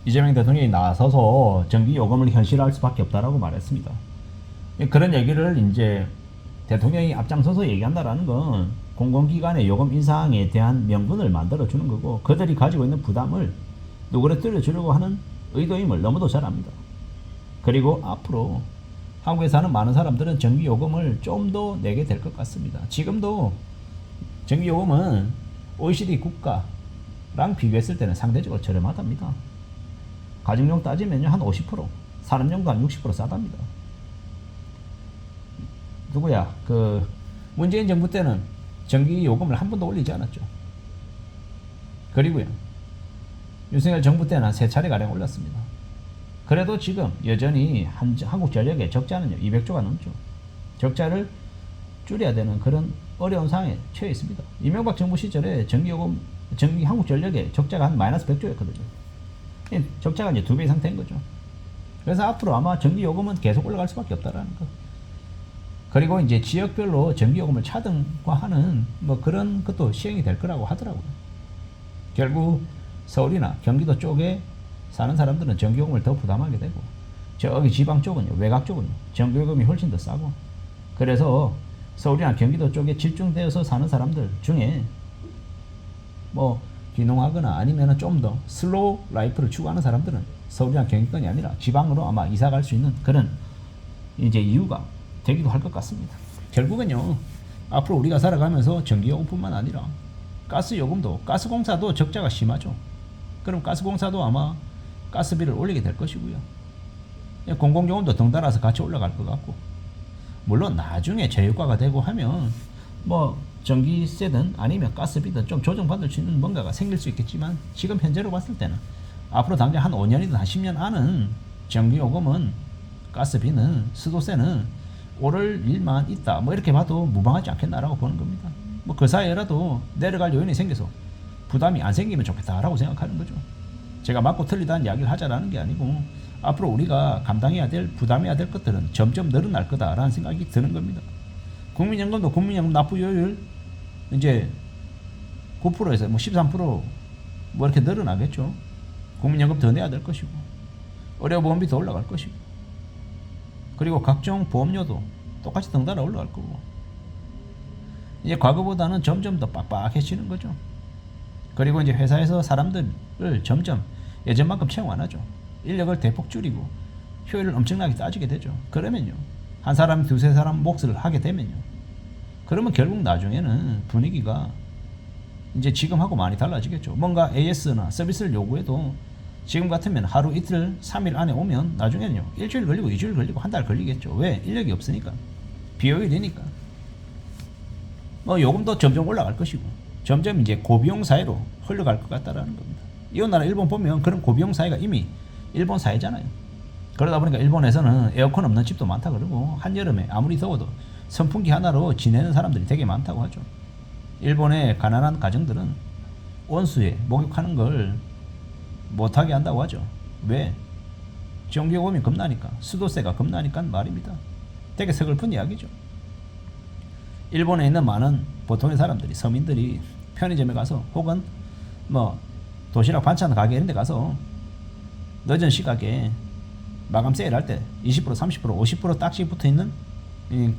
이재명 대통령이 나서서 전기요금을 현실화할 수밖에 없다라고 말했습니다. 그런 얘기를 이제 대통령이 앞장서서 얘기한다라는 건 공공기관의 요금 인상에 대한 명분을 만들어주는 거고 그들이 가지고 있는 부담을 누그러뜨려 주려고 하는 의도임을 너무도 잘 압니다. 그리고 앞으로 한국에 사는 많은 사람들은 전기요금을 좀 더 내게 될 것 같습니다. 지금도 전기요금은 OECD 국가랑 비교했을 때는 상대적으로 저렴하답니다. 가정용 따지면요 한 50%, 산업용도 한 60% 싸답니다. 누구야? 그 문재인 정부 때는 전기요금을 한 번도 올리지 않았죠. 그리고요 윤석열 정부 때는 한 3차례가량 올렸습니다. 그래도 지금 여전히 한국전력의 적자는요 200조가 넘죠. 적자를 줄여야 되는 그런 어려운 상황에 처해 있습니다. 이명박 정부 시절에 한국전력의 적자가 한 마이너스 100조였거든요. 적자가 이제 2배 이상 된 거죠. 그래서 앞으로 아마 전기요금은 계속 올라갈 수밖에 없다라는 거. 그리고 이제 지역별로 전기요금을 차등화하는 뭐 그런 것도 시행이 될 거라고 하더라고요. 결국 서울이나 경기도 쪽에 사는 사람들은 전기요금을 더 부담하게 되고 저기 지방 쪽은요, 외곽 쪽은요, 전기요금이 훨씬 더 싸고 그래서 서울이나 경기도 쪽에 집중되어서 사는 사람들 중에 뭐 귀농하거나 아니면 좀 더 슬로우 라이프를 추구하는 사람들은 서울이나 경기권이 아니라 지방으로 아마 이사 갈 수 있는 그런 이제 이유가 되기도 할 것 같습니다. 결국은요 앞으로 우리가 살아가면서 전기요금뿐만 아니라 가스요금도 가스공사도 적자가 심하죠. 그럼 가스공사도 아마 가스비를 올리게 될 것이고요. 공공요금도 덩달아서 같이 올라갈 것 같고 물론 나중에 저유가가 되고 하면 뭐 전기세든 아니면 가스비든 좀 조정받을 수 있는 뭔가가 생길 수 있겠지만 지금 현재로 봤을 때는 앞으로 당장 한 5년이든 한 10년 안은 전기요금은 가스비는 수도세는 오를 일만 있다 뭐 이렇게 봐도 무방하지 않겠나라고 보는 겁니다. 뭐 그 사이에라도 내려갈 요인이 생겨서 부담이 안 생기면 좋겠다라고 생각하는 거죠. 제가 맞고 틀리다는 이야기를 하자라는 게 아니고 앞으로 우리가 감당해야 될 부담해야 될 것들은 점점 늘어날 거다라는 생각이 드는 겁니다. 국민연금도 국민연금 납부율 이제 9%에서 뭐 13%뭐 이렇게 늘어나겠죠. 국민연금 더 내야 될 것이고 의료보험비 더 올라갈 것이고 그리고 각종 보험료도 똑같이 덩달아 올라갈 거고 이제 과거보다는 점점 더 빡빡해지는 거죠. 그리고 이제 회사에서 사람들을 점점 예전만큼 채용 안 하죠. 인력을 대폭 줄이고 효율을 엄청나게 따지게 되죠. 그러면요 한 사람 두세 사람 몫을 하게 되면요 그러면 결국 나중에는 분위기가 이제 지금하고 많이 달라지겠죠. 뭔가 AS나 서비스를 요구해도 지금 같으면 하루 이틀 3일 안에 오면 나중에는요 일주일 걸리고 2주일 걸리고 한 달 걸리겠죠. 왜? 인력이 없으니까 비효율이니까 뭐 요금도 점점 올라갈 것이고 점점 이제 고비용 사회로 흘러갈 것 같다라는 겁니다. 이웃 나라 일본 보면 그런 고비용 사회가 이미 일본 사회잖아요. 그러다 보니까 일본에서는 에어컨 없는 집도 많다 그러고 한여름에 아무리 더워도 선풍기 하나로 지내는 사람들이 되게 많다고 하죠. 일본의 가난한 가정들은 온수에 목욕하는 걸 못하게 한다고 하죠. 왜? 전기요금이 겁나니까 수도세가 겁나니까 말입니다. 되게 서글픈 이야기죠. 일본에 있는 많은 보통의 사람들이 서민들이 편의점에 가서 혹은 뭐 도시락 반찬 가게 이런 데 가서 늦은 시각에 마감 세일할 때 20%, 30%, 50% 딱지 붙어 있는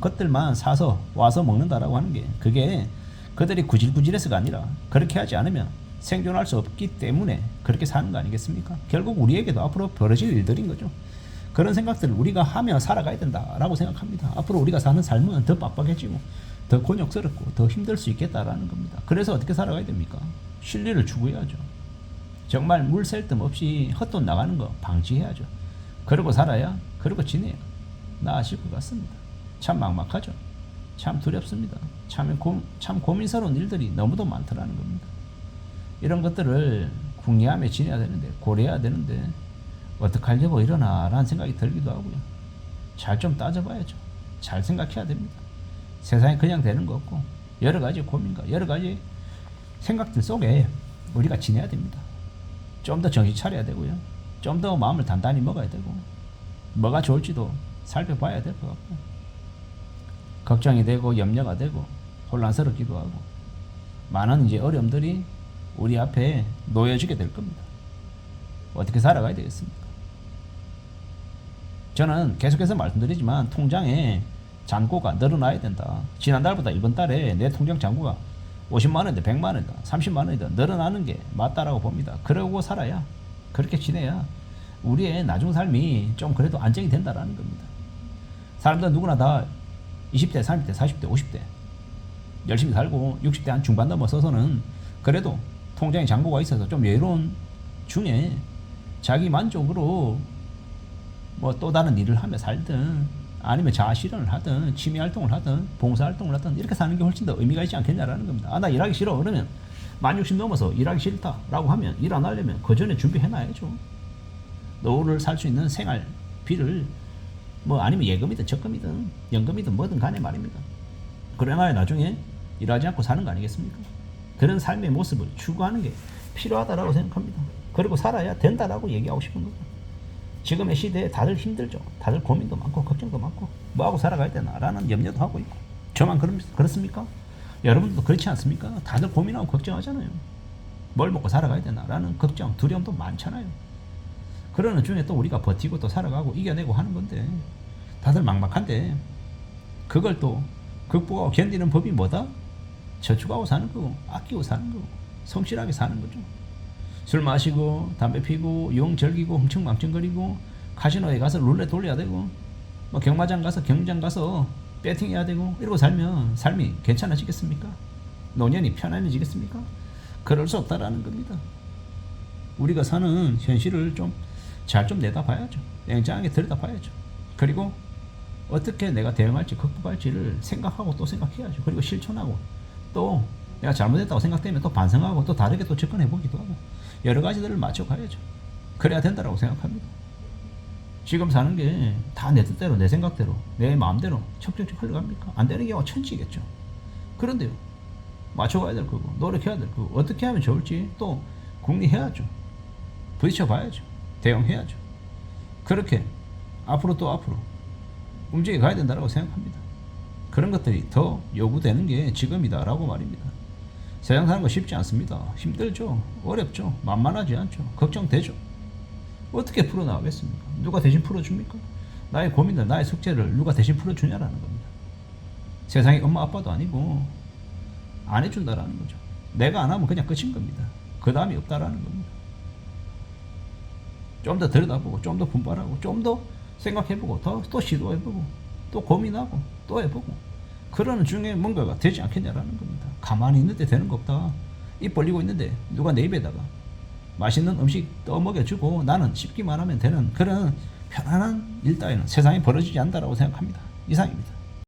것들만 사서 와서 먹는다라고 하는 게 그게 그들이 구질구질해서가 아니라 그렇게 하지 않으면 생존할 수 없기 때문에 그렇게 사는 거 아니겠습니까? 결국 우리에게도 앞으로 벌어질 일들인 거죠. 그런 생각들을 우리가 하며 살아가야 된다라고 생각합니다. 앞으로 우리가 사는 삶은 더 빡빡해지고 더 곤욕스럽고 더 힘들 수 있겠다라는 겁니다. 그래서 어떻게 살아가야 됩니까? 실리를 추구해야죠. 정말 물 셀 틈 없이 헛돈 나가는 거 방지해야죠. 그러고 살아야 그러고 지내야 나아질 것 같습니다. 참 막막하죠. 참 두렵습니다. 참 고민스러운 일들이 너무도 많더라는 겁니다. 이런 것들을 궁리하며 지내야 되는데 고려해야 되는데 어떡하려고 이러나라는 생각이 들기도 하고요. 잘 좀 따져봐야죠. 잘 생각해야 됩니다. 세상에 그냥 되는 거 없고 여러 가지 고민과 여러 가지 생각들 속에 우리가 지내야 됩니다. 좀 더 정신 차려야 되고요. 좀 더 마음을 단단히 먹어야 되고 뭐가 좋을지도 살펴봐야 될 것 같고 걱정이 되고 염려가 되고 혼란스럽기도 하고 많은 이제 어려움들이 우리 앞에 놓여지게 될 겁니다. 어떻게 살아가야 되겠습니까? 저는 계속해서 말씀드리지만 통장에 잔고가 늘어나야 된다. 지난달보다 이번 달에 내 통장 잔고가 50만 원이다, 100만 원이다, 30만 원이다 늘어나는 게 맞다라고 봅니다. 그러고 살아야, 그렇게 지내야 우리의 나중 삶이 좀 그래도 안정이 된다라는 겁니다. 사람들은 누구나 다 20대, 30대, 40대, 50대 열심히 살고 60대 한 중반 넘어서서는 그래도 통장에 잔고가 있어서 좀 여유로운 중에 자기 만족으로 뭐 또 다른 일을 하며 살든 아니면 자아실현을 하든 취미활동을 하든 봉사활동을 하든 이렇게 사는 게 훨씬 더 의미가 있지 않겠냐라는 겁니다. 아, 나 일하기 싫어. 그러면 만 60 넘어서 일하기 싫다라고 하면 일 안 하려면 그 전에 준비해놔야죠. 너를 살 수 있는 생활비를 뭐 아니면 예금이든 적금이든 연금이든 뭐든 간에 말입니다. 그래야 나중에 일하지 않고 사는 거 아니겠습니까? 그런 삶의 모습을 추구하는 게 필요하다라고 생각합니다. 그리고 살아야 된다라고 얘기하고 싶은 거죠. 지금의 시대에 다들 힘들죠. 다들 고민도 많고 걱정도 많고 뭐하고 살아가야 되나라는 염려도 하고 있고. 저만 그렇습니까? 여러분도 그렇지 않습니까? 다들 고민하고 걱정하잖아요. 뭘 먹고 살아가야 되나라는 걱정, 두려움도 많잖아요. 그러는 중에 또 우리가 버티고 또 살아가고 이겨내고 하는 건데 다들 막막한데 그걸 또 극복하고 견디는 법이 뭐다? 저축하고 사는 거고 아끼고 사는 거고 성실하게 사는 거죠. 술 마시고 담배 피고 용 즐기고 흥청망청거리고 카지노에 가서 룰렛 돌려야 되고 뭐 경마장 가서 경장 가서 배팅해야 되고 이러고 살면 삶이 괜찮아지겠습니까? 노년이 편안해지겠습니까? 그럴 수 없다라는 겁니다. 우리가 사는 현실을 좀 잘 좀 내다봐야죠. 냉정하게 들여다봐야죠. 그리고 어떻게 내가 대응할지 극복할지를 생각하고 또 생각해야죠. 그리고 실천하고 또 내가 잘못했다고 생각되면 또 반성하고 또 다르게 또 접근해보기도 하고 여러 가지들을 맞춰가야죠. 그래야 된다라고 생각합니다. 지금 사는 게 다 내 뜻대로 내 생각대로 내 마음대로 척척척 흘러갑니까? 안 되는 경우가 천지겠죠. 그런데요, 맞춰가야 될 거고 노력해야 될 거고 어떻게 하면 좋을지 또 궁리해야죠. 부딪혀봐야죠. 대응해야죠. 그렇게 앞으로 또 앞으로 움직여 가야 된다고 생각합니다. 그런 것들이 더 요구되는 게 지금이다라고 말입니다. 세상 사는 거 쉽지 않습니다. 힘들죠. 어렵죠. 만만하지 않죠. 걱정되죠. 어떻게 풀어나가겠습니까? 누가 대신 풀어줍니까? 나의 고민들, 나의 숙제를 누가 대신 풀어주냐라는 겁니다. 세상에 엄마 아빠도 아니고 안 해준다라는 거죠. 내가 안 하면 그냥 끝인 겁니다. 그 다음이 없다라는 겁니다. 좀 더 들여다보고 좀 더 분발하고 좀 더 생각해보고 또 시도해보고 또 고민하고 또 해보고 그러는 중에 뭔가가 되지 않겠냐라는 겁니다. 가만히 있는데 되는 거 없다. 입 벌리고 있는데 누가 내 입에다가 맛있는 음식 떠먹여주고 나는 씹기만 하면 되는 그런 편안한 일 따위는 세상에 벌어지지 않는다라고 생각합니다. 이상입니다.